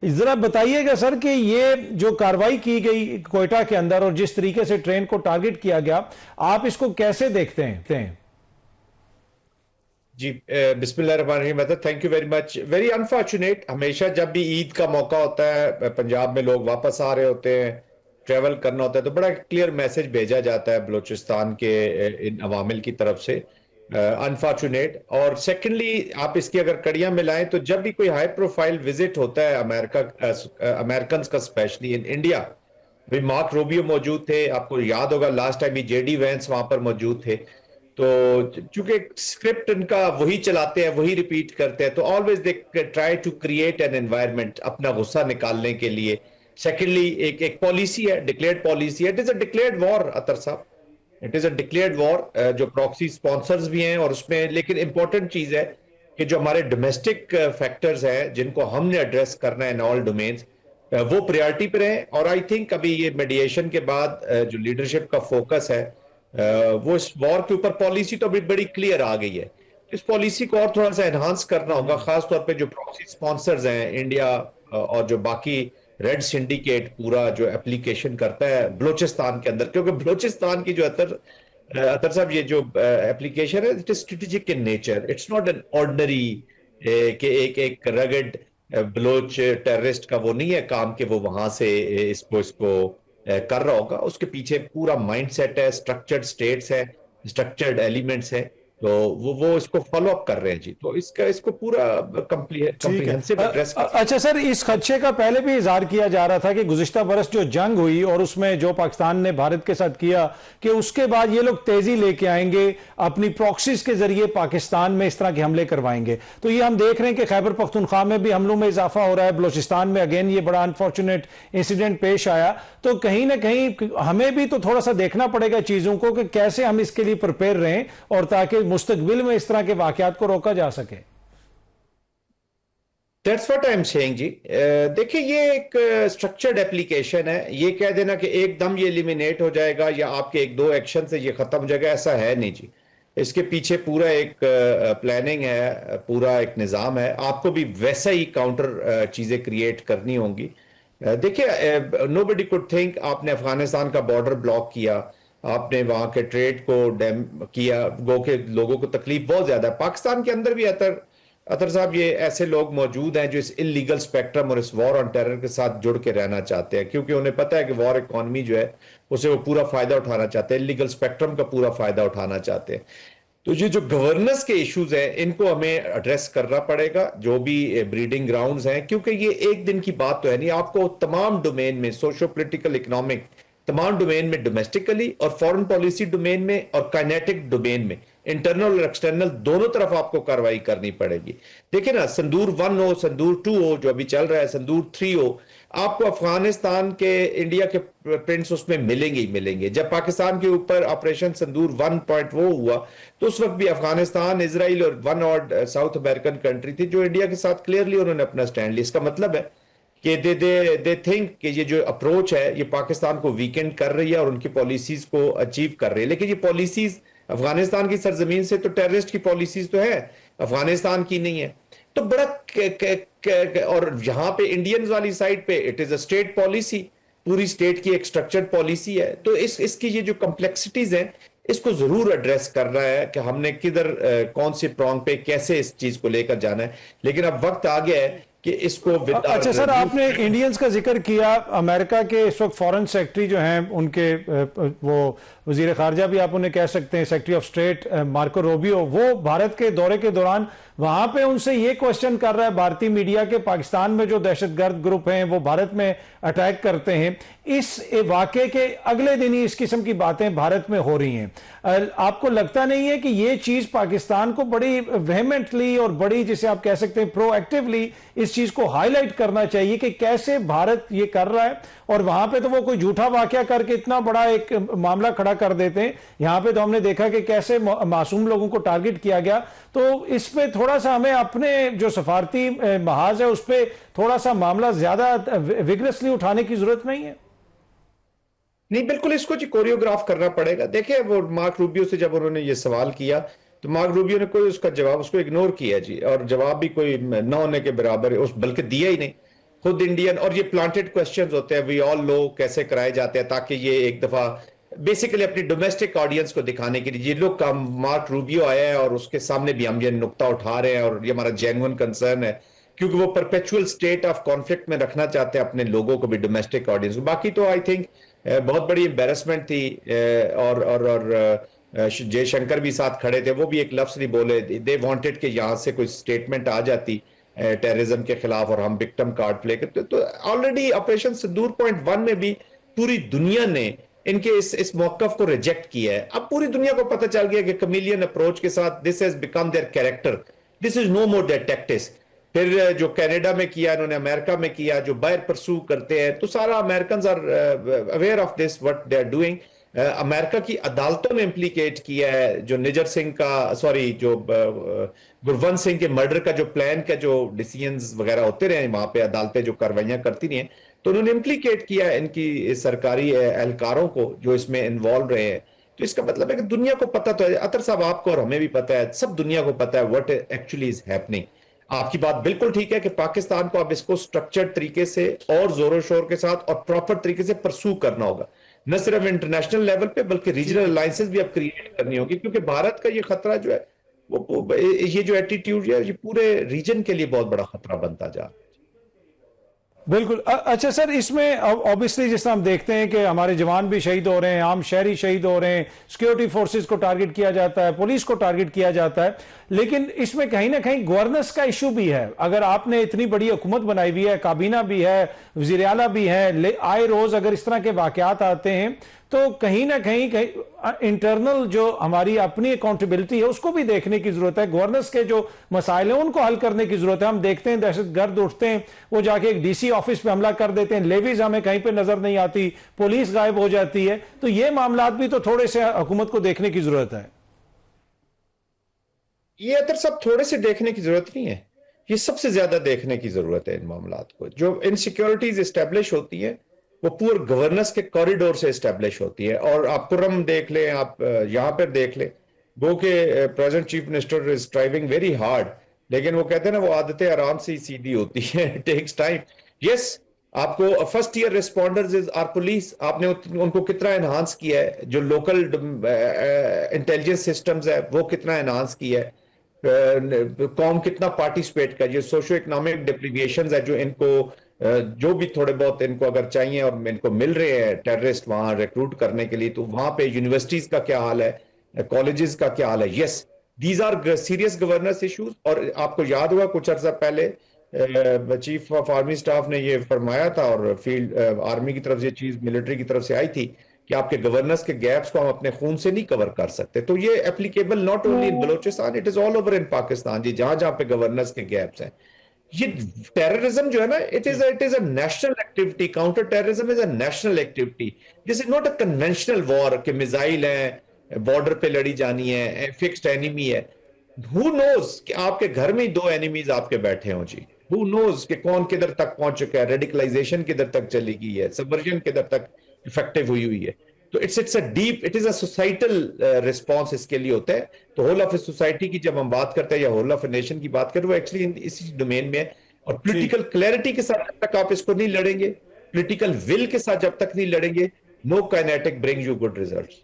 जरा बताइएगा सर कि ये जो कार्रवाई की गई क्वेटा के अंदर और जिस तरीके से ट्रेन को टारगेट किया गया, आप इसको कैसे देखते हैं? जी, बिस्मिल्लाहिर्रहमानिर्रहीम। Thank you very much. Very unfortunate. हमेशा जब भी ईद का मौका होता है, पंजाब में लोग वापस आ रहे होते हैं, ट्रेवल करना होता है, तो बड़ा क्लियर मैसेज भेजा जाता है बलूचिस्तान के इन अवामिल की तरफ से। अनफॉर्चुनेट। और सेकेंडली, आप इसकी अगर कड़ियां मिलाएं तो जब भी कोई हाई प्रोफाइल विजिट होता है अमेरिका, अमेरिकन का स्पेशली इन इंडिया, भाई मार्क रूबियो मौजूद थे, आपको याद होगा लास्ट टाइम भी जेडी वैंस वहां पर मौजूद थे। तो चूंकि स्क्रिप्ट इनका वही चलाते हैं, वही रिपीट करते हैं, तो always they try to create an environment अपना गुस्सा निकालने के लिए। सेकेंडली, एक एक पॉलिसी है, डिक्लेयर्ड पॉलिसी है। It is a declared war Attar साहब, it is a declared war, जो प्रॉक्सी स्पॉन्सर्स भी हैं और उसमें। लेकिन इंपॉर्टेंट चीज है कि जो हमारे डोमेस्टिक फैक्टर्स हैं जिनको हमने एड्रेस करना है इन ऑल डोमेन्स, वो प्रायोरिटी पे रहे। और आई थिंक अभी ये मेडिएशन के बाद जो लीडरशिप का फोकस है, वो इस वॉर के ऊपर पॉलिसी तो अभी बड़ी क्लियर आ गई है। इस पॉलिसी को और थोड़ा सा एनहांस करना होगा, खासतौर पे जो प्रॉक्सी स्पॉन्सर्स हैं इंडिया, और जो बाकी रेड सिंडिकेट पूरा जो एप्लीकेशन करता है बलूचिस्तान के अंदर। क्योंकि बलूचिस्तान की जो अतर साहब, ये जो एप्लीकेशन है, it is strategic in nature. It's not an ordinary कि एक एक रगड बलोच टेररिस्ट का वो नहीं है काम कि वो वहां से इसको इसको कर रहा होगा। उसके पीछे पूरा माइंडसेट है, स्ट्रक्चर्ड स्टेट्स है, स्ट्रक्चर्ड एलिमेंट्स है। तो वो इसको फॉलो अप कर रहे हैं जी। तो इसको पूरा ठीक है। कॉम्प्रिहेंसिव एड्रेस कर। अच्छा सर, इस खदशे का पहले भी इजहार किया जा रहा था कि गुज़िश्ता बरस जो जंग हुई और उसमें जो पाकिस्तान ने भारत के साथ किया, कि उसके बाद ये लोग तेजी लेके आएंगे, अपनी प्रॉक्सीज के जरिए पाकिस्तान में इस तरह के हमले करवाएंगे। तो ये हम देख रहे हैं कि खैबर पख्तूनख्वा में भी हमलों में इजाफा हो रहा है, बलूचिस्तान में अगेन ये बड़ा अनफॉर्चुनेट इंसिडेंट पेश आया। तो कहीं ना कहीं हमें भी तो थोड़ा सा देखना पड़ेगा चीजों को कि कैसे हम इसके लिए प्रिपेयर रहें, और ताकि मुस्तकबिल में इस तरह के वाकयात को रोका जा सके। That's what I am saying ji. देखिए, ये एक स्ट्रक्चर्ड एप्लीकेशन है। ये कह देना कि एकदम ये एलिमिनेट हो जाएगा या आपके एक दो एक्शन से ये खत्म हो जाएगा, ऐसा है नहीं जी। इसके पीछे पूरा एक प्लानिंग है, पूरा एक निज़ाम है। आपको भी वैसा ही काउंटर चीज़ें क्रिएट करनी होंगी। देखिए, नोबडी कुड थिंक आपने अफगानिस्तान का बॉर्डर ब्लॉक किया, आपने वहां के ट्रेड को डैम किया, गो के लोगों को तकलीफ बहुत ज्यादा है। पाकिस्तान के अंदर भी अतर अतर साहब, ये ऐसे लोग मौजूद हैं जो इस इलीगल स्पेक्ट्रम और इस वॉर ऑन टेरर के साथ जुड़ के रहना चाहते हैं, क्योंकि उन्हें पता है कि वॉर इकोनॉमी जो है उसे वो पूरा फायदा उठाना चाहते हैं, इलीगल स्पेक्ट्रम का पूरा फायदा उठाना चाहते हैं। तो ये जो गवर्नेंस के इश्यूज हैं, इनको हमें एड्रेस करना पड़ेगा, जो भी ब्रीडिंग ग्राउंड्स हैं। क्योंकि ये एक दिन की बात तो है नहीं। आपको तमाम डोमेन में, सोशो पोलिटिकल, इकोनॉमिक, तमाम डोमेन में, डोमेस्टिकली और फॉरेन पॉलिसी डोमेन में और काइनेटिक डोमेन में, इंटरनल और एक्सटर्नल दोनों तरफ आपको कार्रवाई करनी पड़ेगी। देखिए ना, संदूर 1 हो, संदूर 2 हो, जो अभी चल रहा है, संदूर 3 हो, आपको अफगानिस्तान के, इंडिया के प्रिंट्स उसमें मिलेंगे ही मिलेंगे। जब पाकिस्तान के ऊपर ऑपरेशन संदूर 1 वो हुआ, तो उस वक्त भी अफगानिस्तान, इसराइल और वन और साउथ अमेरिकन कंट्री थी जो इंडिया के साथ क्लियरली उन्होंने अपना स्टैंड लिया। इसका मतलब है कि दे थिंक कि ये जो अप्रोच है ये पाकिस्तान को वीकेंड कर रही है और उनकी पॉलिसीज को अचीव कर रही है। लेकिन ये पॉलिसीज अफगानिस्तान की सरजमीन से, तो टेररिस्ट की पॉलिसीज तो है, अफगानिस्तान की नहीं है। तो बड़ा और यहां पे इंडियंस वाली साइड पे it is a state policy, पूरी स्टेट की एक स्ट्रक्चर्ड पॉलिसी है। तो इसकी ये जो कॉम्प्लेक्सिटीज हैं, इसको जरूर एड्रेस करना है कि हमने किधर, कौन से प्रॉन्ग पे कैसे इस चीज को लेकर जाना है। लेकिन अब वक्त आ गया है कि इसको। अच्छा सर, आपने इंडियंस का जिक्र किया। अमेरिका के इस वक्त फॉरेन सेक्रेटरी जो हैं, उनके वो वजीर खारजा भी आप उन्हें कह सकते हैं, secretary of state Marco Rubio, वो भारत के दौरे के दौरान वहां पे उनसे ये क्वेश्चन कर रहा है भारतीय मीडिया के, पाकिस्तान में जो दहशतगर्द ग्रुप हैं वो भारत में अटैक करते हैं। इस वाकये के अगले दिन ही इस किस्म की बातें भारत में हो रही हैं। आपको लगता नहीं है कि ये चीज पाकिस्तान को बड़ी वेहेमेंटली और बड़ी, जिसे आप कह सकते हैं प्रोएक्टिवली, इस चीज को हाईलाइट करना चाहिए कि कैसे भारत ये कर रहा है? और वहां पे तो वो कोई झूठा वाकया करके इतना बड़ा एक मामला खड़ा कर देते हैं। यहां पे तो हमने देखा कि कैसे मासूम लोगों को टारगेट किया गया। तो इस पे थोड़ा सा हमें अपने जो सफारती महाज है उस पे थोड़ा सा मामला ज्यादा विग्रेसली उठाने की जरूरत नहीं है? नहीं, बिल्कुल इसको जी कोरियोग्राफ करना पड़ेगा। देखिए, वो मार्क रूबियो से जब उन्होंने ये सवाल किया, तो मार्क रूबियो ने कोई उसका जवाब, उसको इग्नोर किया जी, और जवाब भी कोई न होने के बराबर है, उस बल्कि दिया ही नहीं। खुद इंडियन, और ये प्लांटेड क्वेश्चंस होते हैं, वी ऑल नो कैसे कराए जाते हैं, ताकि ये एक दफा बेसिकली अपनी डोमेस्टिक ऑडियंस को दिखाने के लिए ये लोग का मार्क रूबियो आया है और उसके सामने भी हम ये नुक्ता उठा रहे हैं, और ये हमारा जेन्युइन कंसर्न है, क्योंकि वो परपेचुअल स्टेट ऑफ कॉन्फ्लिक्ट में रखना चाहते हैं अपने लोगों को भी, डोमेस्टिक ऑडियंस को। बाकी तो आई थिंक बहुत बड़ी एम्बेरसमेंट थी, और जयशंकर भी साथ खड़े थे, वो भी एक लफ्ज नहीं बोले, दे वांटेड कि यहाँ से कोई स्टेटमेंट आ जाती टेररिज्म के खिलाफ और हम विक्टिम कार्ड प्ले करते। तो ऑलरेडी ऑपरेशन सिंदूर पॉइंट 1 में भी पूरी दुनिया ने इनके इस मौकफ को रिजेक्ट किया है। अब पूरी दुनिया को पता चल गया कि कमीलियन अप्रोच के साथ this has become their character, this is no more their tactics. फिर जो कनाडा में किया इन्होंने, अमेरिका में किया, जो बाहर परसू करते हैं, तो सारा American are aware of this what they are doing. America की अदालतों ने इम्प्लीकेट किया है जो निजर सिंह का, सॉरी, जो गुरवंत सिंह के मर्डर का जो प्लान का जो डिसीजंस वगैरह होते रहे वहां पे, अदालतें जो कार्रवाइयां करती रही हैं, तो उन्होंने इम्प्लीकेट किया है इनकी सरकारी एहलकारों को जो इसमें इन्वॉल्व रहे हैं। तो इसका मतलब है कि दुनिया को पता तो है, अतर साहब आपको और हमें भी पता है, सब दुनिया को पता है व्हाट एक्चुअली इज हैपनिंग। आपकी बात बिल्कुल ठीक है कि पाकिस्तान को अब इसको स्ट्रक्चर्ड तरीके से और जोरों शोर के साथ और प्रॉपर तरीके से परसू करना होगा, न सिर्फ इंटरनेशनल लेवल पे बल्कि रीजनल अलायंसेस भी अब क्रिएट करनी होगी, क्योंकि भारत का ये खतरा जो है ये जो एटीट्यूड है ये पूरे रीजन के लिए बहुत बड़ा खतरा बनता जा रहा है। बिल्कुल। अच्छा सर, इसमें ऑब्वियसली जिस तरह हम देखते हैं कि हमारे जवान भी शहीद हो रहे हैं, आम शहरी शहीद हो रहे हैं, सिक्योरिटी फोर्सेस को टारगेट किया जाता है, पुलिस को टारगेट किया जाता है, लेकिन इसमें कहीं ना कहीं गवर्नेंस का इशू भी है। अगर आपने इतनी बड़ी हुकूमत बनाई हुई है, काबीना भी है, वजीर आला भी है, आए रोज अगर इस तरह के वाकयात आते हैं तो कहीं ना कहीं इंटरनल जो हमारी अपनी अकाउंटेबिलिटी है उसको भी देखने की जरूरत है। गवर्नेंस के जो मसाइल हैं उनको हल करने की जरूरत है। हम देखते हैं दहशतगर्द उठते हैं, वो जाके एक डीसी ऑफिस पे हमला कर देते हैं, लेवीज हमें कहीं पे नजर नहीं आती, पुलिस गायब हो जाती है। तो ये मामलात भी तो थोड़े से हुकूमत को देखने की जरूरत है। ये अतर सब थोड़े से देखने की जरूरत नहीं है, ये सबसे ज्यादा देखने की जरूरत है इन मामलात को। जो इनसिक्योरिटीज एस्टेब्लिश होती है वो पूरे गवर्नेंस के कॉरिडोर से एस्टेब्लिश होती है। और आप कुर्रम देख लें, आप यहां पर देख लें, वो के present chief minister is striving very hard, लेकिन वो कहते हैं ना वो आदतें आराम से ही सीधी होती है, टेक्स टाइम। यस, आपको first year responders is are police, आपने उनको कितना एनहांस किया है, जो लोकल इंटेलिजेंस सिस्टम्स है वो कितना एनहांस किया है, कौम कितना पार्टिसिपेट कर, जो सोशो इकोनॉमिक डिप्रीविएशन है जो इनको जो भी थोड़े बहुत इनको अगर चाहिए और इनको मिल रहे हैं टेररिस्ट वहां रिक्रूट करने के लिए, तो वहां पे यूनिवर्सिटीज का क्या हाल है, कॉलेजेस का क्या हाल है। Yes, these are serious governance issues. और आपको याद होगा कुछ अर्सा पहले चीफ ऑफ आर्मी स्टाफ ने ये फरमाया था, और फील्ड आर्मी की तरफ से चीज मिलिट्री की तरफ से आई थी कि आपके गवर्नेंस के गैप्स को हम अपने खून से नहीं कवर कर सकते। तो ये applicable not only in Balochistan, it is all over in Pakistan ji, जहां जहां पे गवर्नेंस के गैप्स हैं। ये टेररिज्म जो है ना, it is a national activity, counter terrorism is a national activity, this is not a conventional war कि मिसाइल है, बॉर्डर पे लड़ी जानी है, फिक्स्ड एनिमी है। हु नोज कि आपके घर में ही 2 एनिमीज आपके बैठे हों जी, हु नोज कि कौन किधर तक पहुंच चुका है, रेडिकलाइजेशन किधर तक चली गई है, सबवर्जन किधर तक इफेक्टिव हुई हुई है। तो it's a deep, it is a societal response इसके लिए होता है। तो होल ऑफ ए सोसाइटी की जब हम बात करते हैं या होल ऑफ ए नेशन की बात करें, वो एक्चुअली इसी डोमेन में है। और पॉलिटिकल क्लैरिटी के साथ जब तक आप इसको नहीं लड़ेंगे, पॉलिटिकल विल के साथ जब तक नहीं लड़ेंगे, no kinetic bring you good results.